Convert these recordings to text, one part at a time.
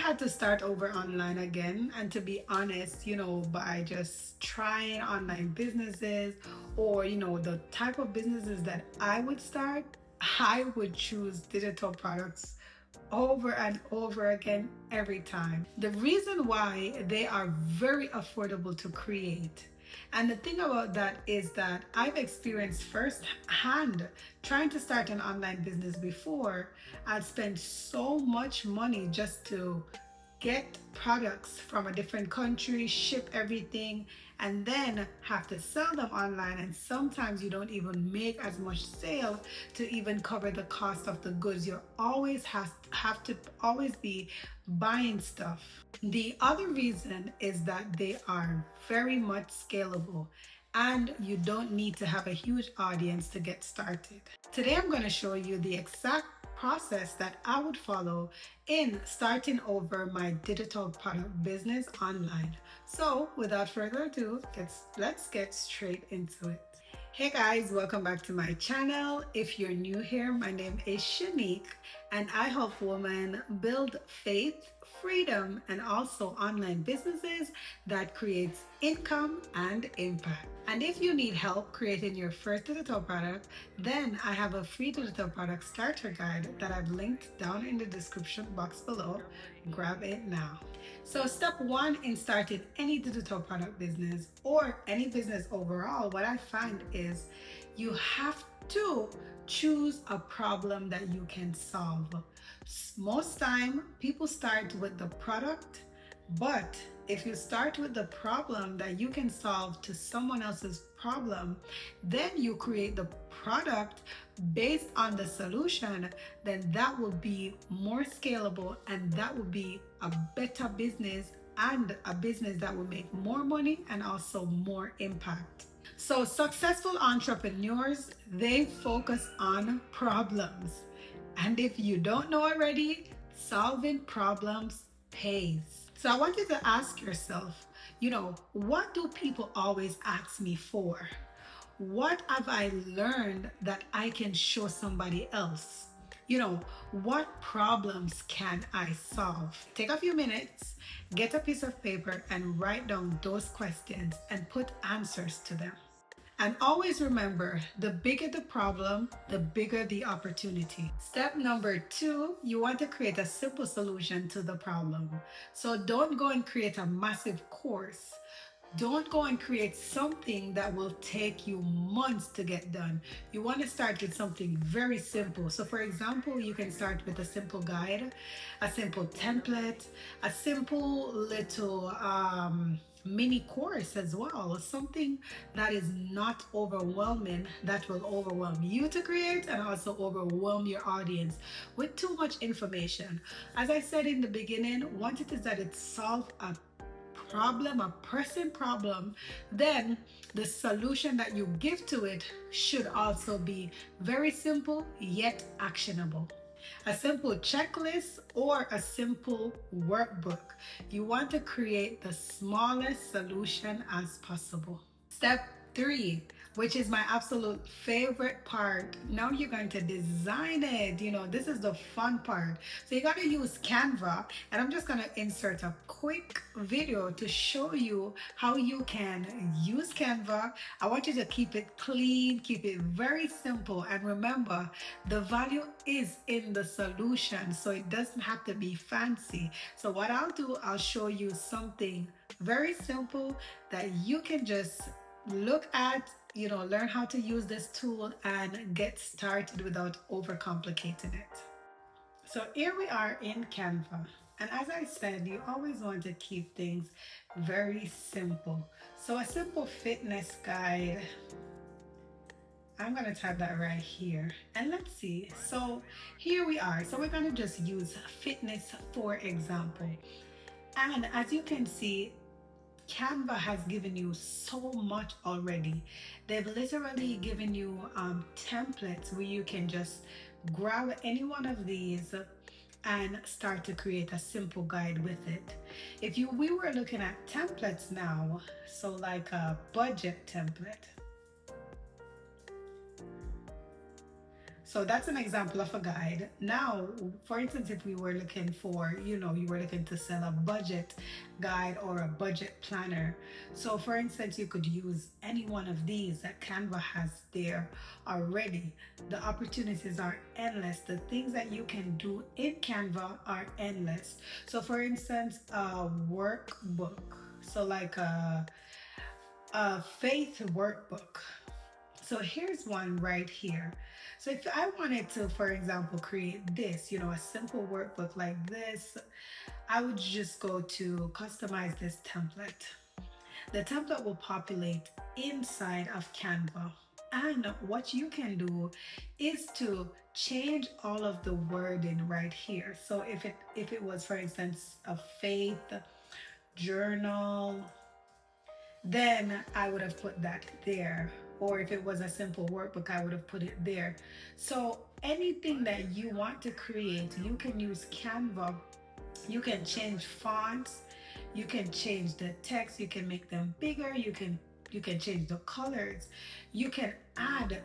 had to start over online again. And to be honest, by just trying online businesses or, the type of businesses that I would start, I would choose digital products over and over again every time. The reason why they are very affordable to create. And the thing about that is that I've experienced firsthand trying to start an online business before. I'd spend so much money just to get products from a different country, ship everything, and then have to sell them online. And sometimes you don't even make as much sale to even cover the cost of the goods. You always have to always be buying stuff. The other reason is that they are very much scalable and you don't need to have a huge audience to get started. Today I'm going to show you the exact process that I would follow in starting over my digital product business online. So without further ado, let's get straight into it. Hey guys, welcome back to my channel. If you're new here, my name is Shanique and I help women build faith, freedom, and also online businesses that creates income and impact. And if you need help creating your first digital product, then I have a free digital product starter guide that I've linked down in the description box below. Grab it now. So step one in starting any digital product business or any business overall, what I find is you have to choose a problem that you can solve. Most time people start with the product, but if you start with the problem that you can solve to someone else's problem, then you create the product based on the solution, then that will be more scalable and that will be a better business and a business that will make more money and also more impact. So successful entrepreneurs, they focus on problems. And if you don't know already, solving problems pays. So I want you to ask yourself, what do people always ask me for? What have I learned that I can show somebody else? What problems can I solve? Take a few minutes, get a piece of paper and write down those questions and put answers to them. And always remember, the bigger the problem, the bigger the opportunity. Step number 2, you want to create a simple solution to the problem. So don't go and create a massive course. Don't go and create something that will take you months to get done. You want to start with something very simple. So for example, you can start with a simple guide, a simple template, a simple little mini course as well, something that is not overwhelming, that will overwhelm you to create and also overwhelm your audience with too much information. As I said in the beginning, once it is that it solves a problem, a pressing problem, then the solution that you give to it should also be very simple yet actionable. A simple checklist or a simple workbook. You want to create the smallest solution as possible. Step 3, which is my absolute favorite part. Now you're going to design it. This is the fun part. So you got to use Canva, and I'm just going to insert a quick video to show you how you can use Canva. I want you to keep it clean, keep it very simple, and remember, the value is in the solution, so it doesn't have to be fancy. So what I'll do, I'll show you something very simple that you can just look at, learn how to use this tool and get started without overcomplicating it. So here we are in Canva. And as I said, you always want to keep things very simple. So a simple fitness guide, I'm going to type that right here. And let's see. So here we are. So we're going to just use fitness for example. And as you can see, Canva has given you so much already. They've literally given you templates where you can just grab any one of these and start to create a simple guide with it. If we were looking at templates now, so like a budget template. So that's an example of a guide. Now, for instance, if we were looking for, you were looking to sell a budget guide or a budget planner. So for instance, you could use any one of these that Canva has there already. The opportunities are endless. The things that you can do in Canva are endless. So for instance, a workbook. So like a faith workbook. So here's one right here. So if I wanted to, for example, create this, a simple workbook like this, I would just go to customize this template. The template will populate inside of Canva. And what you can do is to change all of the wording right here. So if it was, for instance, a faith journal, then I would have put that there. Or if it was a simple workbook, I would have put it there. So anything that you want to create, you can use Canva. You can change fonts, you can change the text, you can make them bigger, you can change the colors, you can add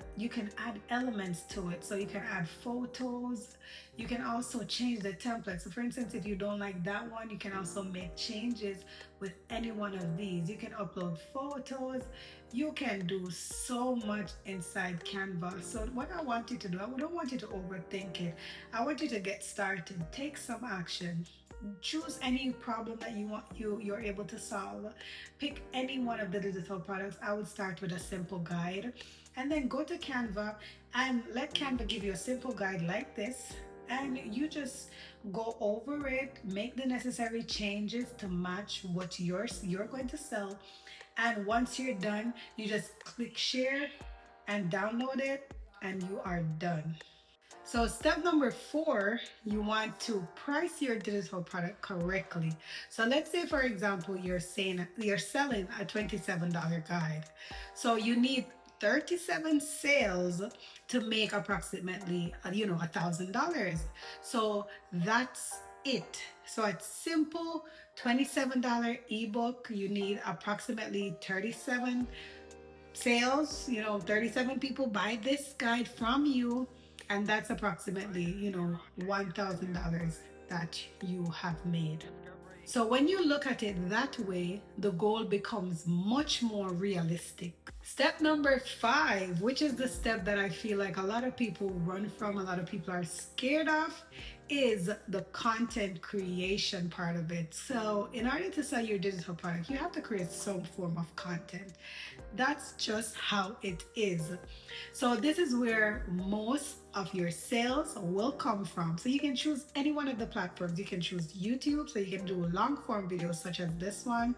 elements to it. So you can add photos, you can also change the template. So for instance, if you don't like that one, you can also make changes with any one of these. You can upload photos, you can do so much inside Canva. So what I want you to do, I don't want you to overthink it. I want you to get started, take some action. Choose any problem that you're able to solve. Pick any one of the digital products. I would start with a simple guide and then go to Canva and let Canva give you a simple guide like this, and you just go over it, make the necessary changes to match what you're going to sell. And once you're done, you just click share and download it, and you are done. So step number 4, you want to price your digital product correctly. So let's say, for example, you're selling a $27 guide. So you need 37 sales to make approximately, $1,000. So that's it. So it's simple $27 ebook. You need approximately 37 sales, 37 people buy this guide from you, and that's approximately, $1,000 that you have made. So when you look at it that way, the goal becomes much more realistic. Step number 5, which is the step that I feel like a lot of people run from, a lot of people are scared of, is the content creation part of it. So in order to sell your digital product, you have to create some form of content. That's just how it is. So this is where most of your sales will come from. So you can choose any one of the platforms. You can choose YouTube, so you can do long form videos such as this one.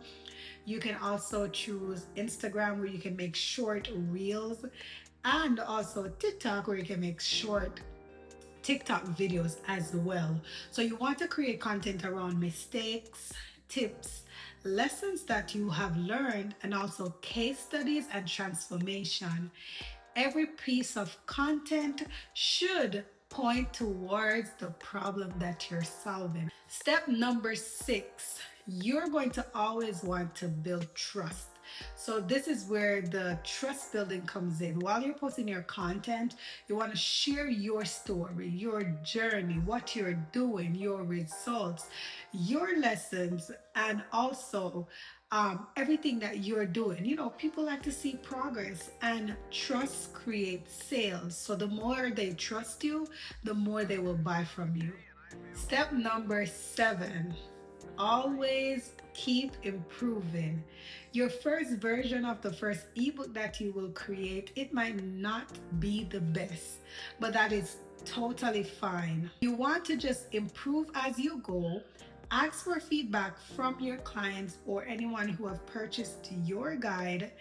You can also choose Instagram, where you can make short reels, and also TikTok, where you can make short TikTok videos as well. So you want to create content around mistakes, tips, lessons that you have learned, and also case studies and transformation. Every piece of content should point towards the problem that you're solving. Step number 6, you're going to always want to build trust. So this is where the trust building comes in. While you're posting your content, you want to share your story, your journey, what you're doing, your results, your lessons, and also everything that you're doing. People like to see progress, and trust creates sales. So the more they trust you, the more they will buy from you. Step number 7, always keep improving. Your first version of the first ebook that you will create, it might not be the best, but that is totally fine. You want to just improve as you go. Ask for feedback from your clients or anyone who have purchased your guide,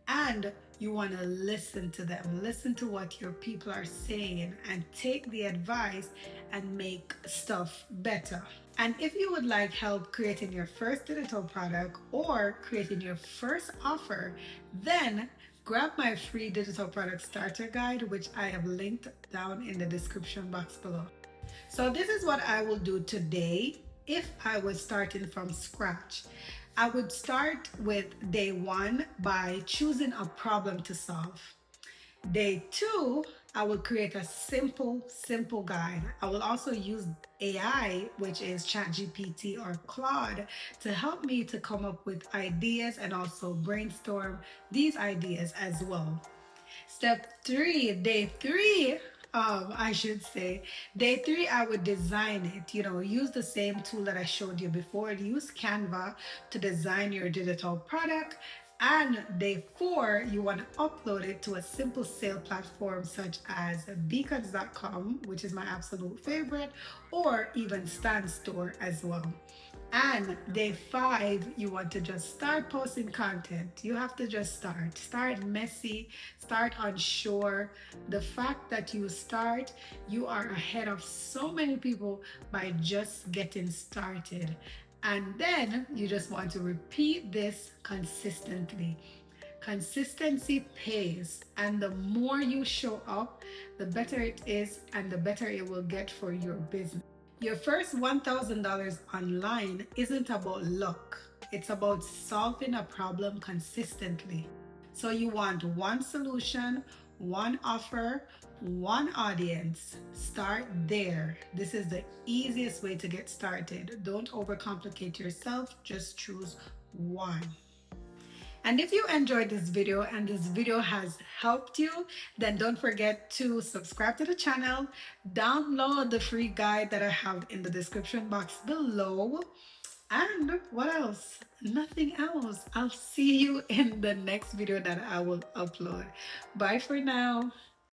and you want to listen to them, listen to what your people are saying, and take the advice and make stuff better. And if you would like help creating your first digital product or creating your first offer, then grab my free digital product starter guide, which I have linked down in the description box below. So this is what I will do today if I was starting from scratch. I would start with day 1 by choosing a problem to solve. Day 2, I will create a simple guide. I will also use AI, which is ChatGPT or Claude, to help me to come up with ideas and also brainstorm these ideas as well. Step three, day three, I should say, day three, I would design it. Use the same tool that I showed you before. Use Canva to design your digital product. And day four, you want to upload it to a simple sale platform such as beacons.com, which is my absolute favorite, or even Stand Store as well. And day five, you want to just start posting content. You have to just start. Start messy, start unsure. The fact that you start, you are ahead of so many people by just getting started. And then you just want to repeat this consistently. Consistency pays, and the more you show up, the better it is, and the better it will get for your business. Your first $1,000 online isn't about luck, it's about solving a problem consistently. So you want one solution, one offer, one audience. Start there. This is the easiest way to get started. Don't overcomplicate yourself, just choose one. And if you enjoyed this video and this video has helped you, then don't forget to subscribe to the channel, download the free guide that I have in the description box below. And what else? Nothing else. I'll see you in the next video that I will upload. Bye for now.